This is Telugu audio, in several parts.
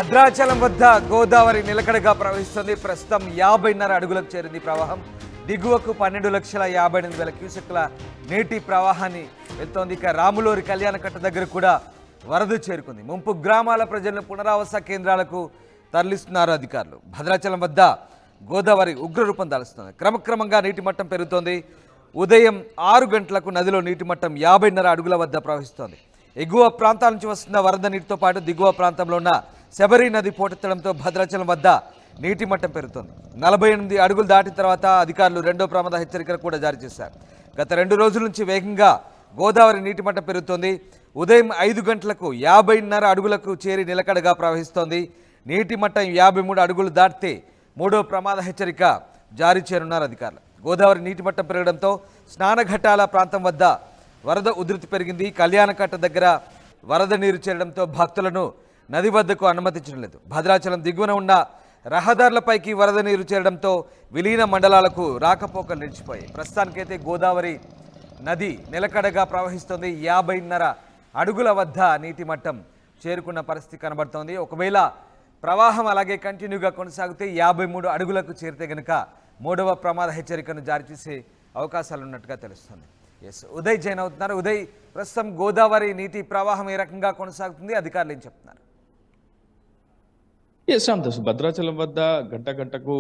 భద్రాచలం వద్ద గోదావరి నిలకడగా ప్రవహిస్తుంది. ప్రస్తుతం 50.5 అడుగులకు చేరింది ప్రవాహం. దిగువకు 12,58,000 క్యూసెక్ల నీటి ప్రవాహాన్ని వెళ్తోంది. ఇక రాములూరి కళ్యాణకట్ట దగ్గర కూడా వరద చేరుకుంది. ముంపు గ్రామాల ప్రజలను పునరావాస కేంద్రాలకు తరలిస్తున్నారు అధికారులు. భద్రాచలం వద్ద గోదావరి ఉగ్రరూపం దాలుస్తుంది. క్రమక్రమంగా నీటి మట్టం పెరుగుతోంది. ఉదయం 6 గంటలకు నదిలో నీటి మట్టం 50.5 అడుగుల వద్ద ప్రవహిస్తోంది. ఎగువ ప్రాంతాల నుంచి వస్తున్న వరద నీటితో పాటు దిగువ ప్రాంతంలో ఉన్న శబరి నది పోటెత్తడంతో భద్రాచలం వద్ద నీటి మట్టం పెరుగుతోంది. 48 అడుగులు దాటిన తర్వాత అధికారులు రెండో ప్రమాద హెచ్చరికలు కూడా జారీ చేశారు. గత 2 రోజుల నుంచి వేగంగా గోదావరి నీటి మట్టం పెరుగుతోంది. ఉదయం 5 గంటలకు 50.5 అడుగులకు చేరి నిలకడగా ప్రవహిస్తోంది. నీటి మట్టం 53 అడుగులు దాటితే మూడో ప్రమాద హెచ్చరిక జారీ చేయనున్నారు అధికారులు. గోదావరి నీటి మట్టం పెరగడంతో స్నానఘట్టాల ప్రాంతం వద్ద వరద ఉధృతి పెరిగింది. కళ్యాణకట్ట దగ్గర వరద నీరు చేరడంతో భక్తులను నది వద్దకు అనుమతించడం లేదు. భద్రాచలం దిగువన ఉన్న రహదారులపైకి వరద నీరు చేరడంతో విలీన మండలాలకు రాకపోకలు నిలిచిపోయాయి. ప్రస్తుతానికైతే గోదావరి నది నిలకడగా ప్రవహిస్తోంది. 50.5 అడుగుల వద్ద నీటి మట్టం చేరుకున్న పరిస్థితి కనబడుతోంది. ఒకవేళ ప్రవాహం అలాగే కంటిన్యూగా కొనసాగితే 53 అడుగులకు చేరితే గనుక మూడవ ప్రమాద హెచ్చరికను జారీ చేసే అవకాశాలు ఉన్నట్టుగా తెలుస్తుంది. ఎస్, ఉదయ్ జైన్ అవుతున్నారు. ఉదయ్, ప్రస్తుతం గోదావరి నీటి ప్రవాహం ఏ రకంగా కొనసాగుతుంది, అధికారులు ఏం చెప్తున్నారు? సంతోష్, భద్రాచలం వద్ద గంటకు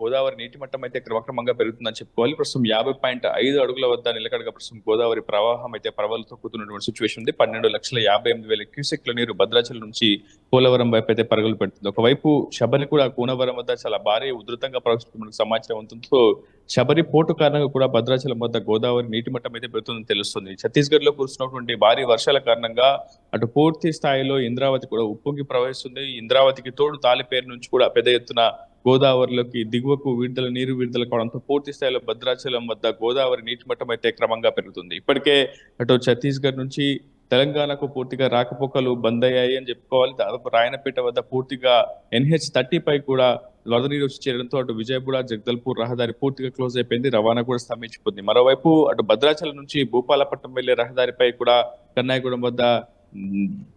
గోదావరి నీటి మట్టం అయితే క్రమక్రమంగా పెరుగుతుందని చెప్పుకోవాలి. ప్రస్తుతం 50.5 అడుగుల వద్ద నిలకడగా ప్రస్తుతం గోదావరి ప్రవాహం అయితే ప్రవలు తొక్కుతున్నటువంటి సిచ్యువేషన్ ఉంది. 12,58,000 క్యూసెక్ల నీరు భద్రాచలం నుంచి పోలవరం వైపు అయితే పరుగులు పెడుతుంది. ఒకవైపు శబరి కూడా కూనవరం వద్ద చాలా భారీ ఉధృతంగా ప్రవహిస్తున్న సమాచారం ఉంటుందో శబరి పోటు కారణంగా కూడా భద్రాచలం వద్ద గోదావరి నీటి మట్టం అయితే పెరుగుతుందని తెలుస్తుంది. ఛత్తీస్గఢ్ లో కురుస్తున్నటువంటి భారీ వర్షాల కారణంగా అటు పూర్తి స్థాయిలో ఇంద్రావతి కూడా ఉప్పొంగి ప్రవహిస్తుంది. ఇంద్రావతికి తోడు తాలిపేరు నుంచి కూడా పెద్ద ఎత్తున గోదావరిలోకి దిగువకు నీరు విడుదల కావడంతో పూర్తి స్థాయిలో భద్రాచలం వద్ద గోదావరి నీటి మట్టం అయితే క్రమంగా పెరుగుతుంది. ఇప్పటికే అటు ఛత్తీస్గఢ్ నుంచి తెలంగాణకు పూర్తిగా రాకపోకలు బంద్ అయ్యాయి అని చెప్పుకోవాలి. దాదాపు రాయనపేట వద్ద పూర్తిగా NH-30 పై కూడా వరద నీరు వచ్చి చేరడంతో అటు విజయపూడ జగదల్పూర్ రహదారి పూర్తిగా క్లోజ్ అయిపోయింది. రవాణా కూడా స్తంభించిపోయింది. మరోవైపు అటు భద్రాచలం నుంచి భూపాలపట్నం వెళ్లే రహదారిపై కూడా కన్నాయగూడెం వద్ద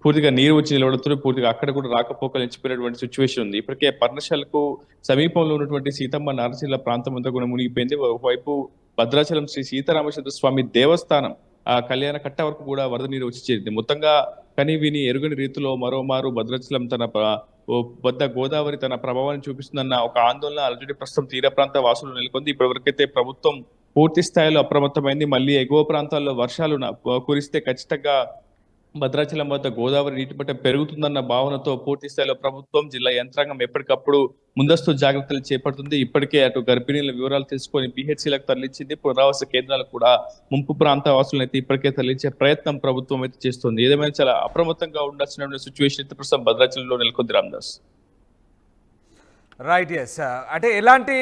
పూర్తిగా నీరు వచ్చి నిలబడుతూ పూర్తిగా అక్కడ కూడా రాకపోకలు నిలిచిపోయినటువంటి సిచ్యువేషన్ ఉంది. ఇప్పటికే పర్ణశాలకు సమీపంలో ఉన్నటువంటి సీతమ్మ నారసిల్ల ప్రాంతం అంతా కూడా మునిగిపోయింది. ఒకవైపు భద్రాచలం శ్రీ సీతారామచంద్ర స్వామి దేవస్థానం ఆ కళ్యాణ కట్ట వరకు కూడా వరద నీరు వచ్చి చేరింది. మొత్తంగా కని విని ఎరుగని రీతిలో మరోమారు భద్రాచలం తన వద్ద గోదావరి తన ప్రభావాన్ని చూపిస్తుందన్న ఒక ఆందోళన ఆల్రెడీ ప్రస్తుతం తీర ప్రాంత వాసులు నెలకొంది. ఇప్పటివరకైతే ప్రభుత్వం పూర్తి స్థాయిలో అప్రమత్తమైంది. మళ్ళీ ఎగువ ప్రాంతాల్లో వర్షాలు కురిస్తే ఖచ్చితంగా భద్రాచలం వద్ద గోదావరి నీటి మట్టం పెరుగుతుందన్న భావనతో పూర్తి స్థాయిలో ప్రభుత్వం జిల్లా యంత్రాంగం ఎప్పటికప్పుడు ముందస్తు జాగ్రత్తలు చేపడుతుంది. ఇప్పటికే అటు గర్భిణీల వివరాలు తెలుసుకొని PHCలకు తరలించింది. పునరావాస కేంద్రాలకు కూడా ముంపు ప్రాంత వాసులను అయితే ఇప్పటికే తరలించే ప్రయత్నం ప్రభుత్వం అయితే చేస్తుంది. ఏదేమైనా చాలా అప్రమత్తంగా ఉండాల్సిన సిచ్యువేషన్ అయితే ప్రస్తుతం భద్రాచలంలో నెలకొంది. రామ్దాస్, రైట్. ఎస్, అంటే ఎలాంటి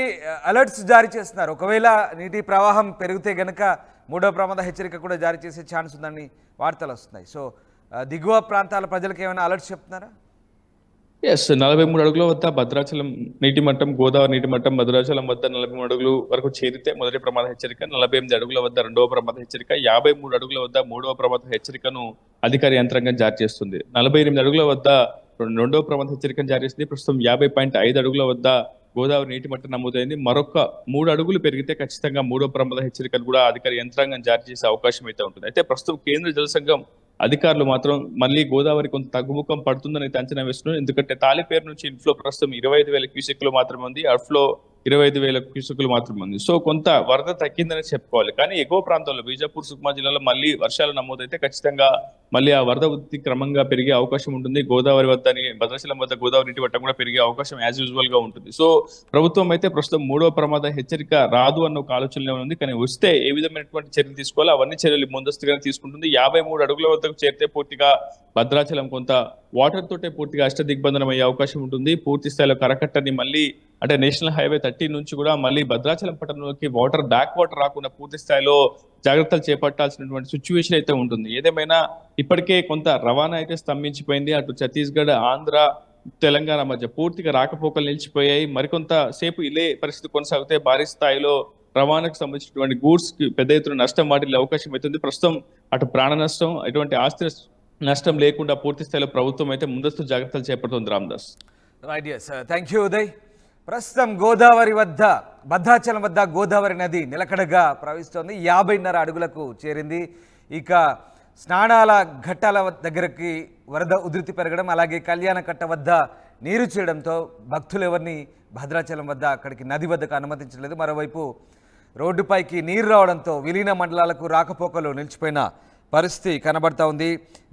అలర్ట్స్ జారీ చేస్తున్నారు? ఒకవేళ నీటి ప్రవాహం పెరిగితే గనక మూడో ప్రమాద హెచ్చరిక కూడా జారీ చేసే ఛాన్స్ ఉందని వార్తలు వస్తున్నాయి. సో దిగువ ప్రాంతాల ప్రజలకు ఏమైనా అలర్ట్స్ చెప్తున్నారా? 43 అడుగుల వద్ద భద్రాచలం నీటి మట్టం గోదావరి నీటి మట్టం భద్రాచలం వద్ద 43 అడుగులు వరకు చేరితే మొదటి ప్రమాద హెచ్చరిక, 48 అడుగుల వద్ద రెండవ ప్రమాద హెచ్చరిక, 53 అడుగుల వద్ద మూడవ ప్రమాద హెచ్చరికను అధికార యంత్రాంగం జారీ చేస్తుంది. 48 అడుగుల వద్ద రెండవ ప్రమాద హెచ్చరికను జారీ చేసింది. ప్రస్తుతం 50.5 అడుగుల వద్ద గోదావరి నీటి మట్టం నమోదైంది. మరొక 3 అడుగులు పెరిగితే ఖచ్చితంగా మూడో ప్రమాద హెచ్చరికను కూడా అధికార యంత్రాంగం జారీ చేసే అవకాశం అయితే ఉంటుంది. అయితే ప్రస్తుతం కేంద్ర జల సంఘం అధికారులు మాత్రం మళ్ళీ గోదావరి కొంత తగ్గుముఖం పడుతుందని అంచనా వేస్తున్నారు. ఎందుకంటే తాలిపేరు నుంచి ఇన్ఫ్లో ప్రస్తుతం 25,000 క్యూసెక్లు మాత్రమే ఉంది, అవుట్ఫ్లో 25,000 క్యూసెక్లు మాత్రమే ఉంది. సో కొంత వరద తగ్గిందని చెప్పుకోవాలి. కానీ ఎగువ ప్రాంతంలో బీజాపూర్ సుక్మా జిల్లాలో మళ్ళీ వర్షాలు నమోదైతే ఖచ్చితంగా మళ్ళీ ఆ వరద ఉధృతి క్రమంగా పెరిగే అవకాశం ఉంటుంది. గోదావరి వద్ద భద్రాచలం వద్ద గోదావరి నీటి మట్టం కూడా పెరిగే అవకాశం యాజ్ యూజువల్ గా ఉంటుంది. సో ప్రభుత్వం అయితే ప్రస్తుతం మూడవ ప్రమాద హెచ్చరిక రాదు అన్న ఒక ఆలోచనలో ఉంది. కానీ వస్తే ఏ విధమైనటువంటి చర్యలు తీసుకోవాలి అవన్నీ చర్యలు ముందస్తుగానే తీసుకుంటుంది. 53 అడుగుల వద్దకు చేరితే పూర్తిగా భద్రాచలం కొంత వాటర్ తోటే పూర్తిగా అష్టదిగ్బంధనం అయ్యే అవకాశం ఉంటుంది. పూర్తి స్థాయిలో కరకట్టని మళ్ళీ అంటే నేషనల్ హైవే 30 నుంచి కూడా మళ్ళీ భద్రాచలం పట్టణంలోకి బ్యాక్ వాటర్ రాకుండా పూర్తి స్థాయిలో జాగ్రత్తలు చేపట్టాల్సినటువంటి సిచ్యువేషన్ అయితే ఉంటుంది. ఏదేమైనా ఇప్పటికే కొంత రవాణా అయితే స్తంభించిపోయింది. అటు ఛత్తీస్గఢ్, ఆంధ్ర, తెలంగాణ మధ్య పూర్తిగా రాకపోకలు నిలిచిపోయాయి. మరికొంత సేపు ఇదే పరిస్థితి కొనసాగితే భారీ స్థాయిలో రవాణాకు సంబంధించినటువంటి గూడ్స్ కి పెద్ద ఎత్తున నష్టం వాటిల్లే అవకాశం అవుతుంది. ప్రస్తుతం అటు ప్రాణ నష్టం, ఎటువంటి ఆస్తి నష్టం లేకుండా పూర్తి స్థాయిలో ప్రభుత్వం అయితే ముందస్తు జాగ్రత్తలు చేపడుతుంది Ramdas. Right, yes, thank you Uday. ప్రస్తుతం గోదావరి వద్ద భద్రాచలం వద్ద గోదావరి నది నిలకడగా ప్రవహిస్తోంది. 50.5 అడుగులకు చేరింది. ఇక స్నానాల ఘట్టాల దగ్గరికి వరద ఉధృతి పెరగడం, అలాగే కళ్యాణ కట్ట వద్ద నీరు చేరడంతో భక్తులు ఎవరిని భద్రాచలం వద్ద అక్కడికి నది వద్దకు అనుమతించలేదు. మరోవైపు రోడ్డుపైకి నీరు రావడంతో విలీన మండలాలకు రాకపోకలు నిలిచిపోయిన పరిస్థితి కనబడతా ఉంది.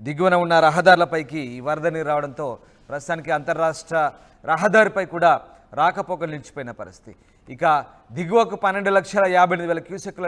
దిగువన ఉన్న రహదారులపైకి ఈ వరద నీరు రావడంతో ప్రస్తుతానికి అంతర్రాష్ట్ర రహదారిపై కూడా రాకపోకలు నిలిచిపోయిన పరిస్థితి. ఇక దిగువకు 12,58,000 క్యూసెక్ల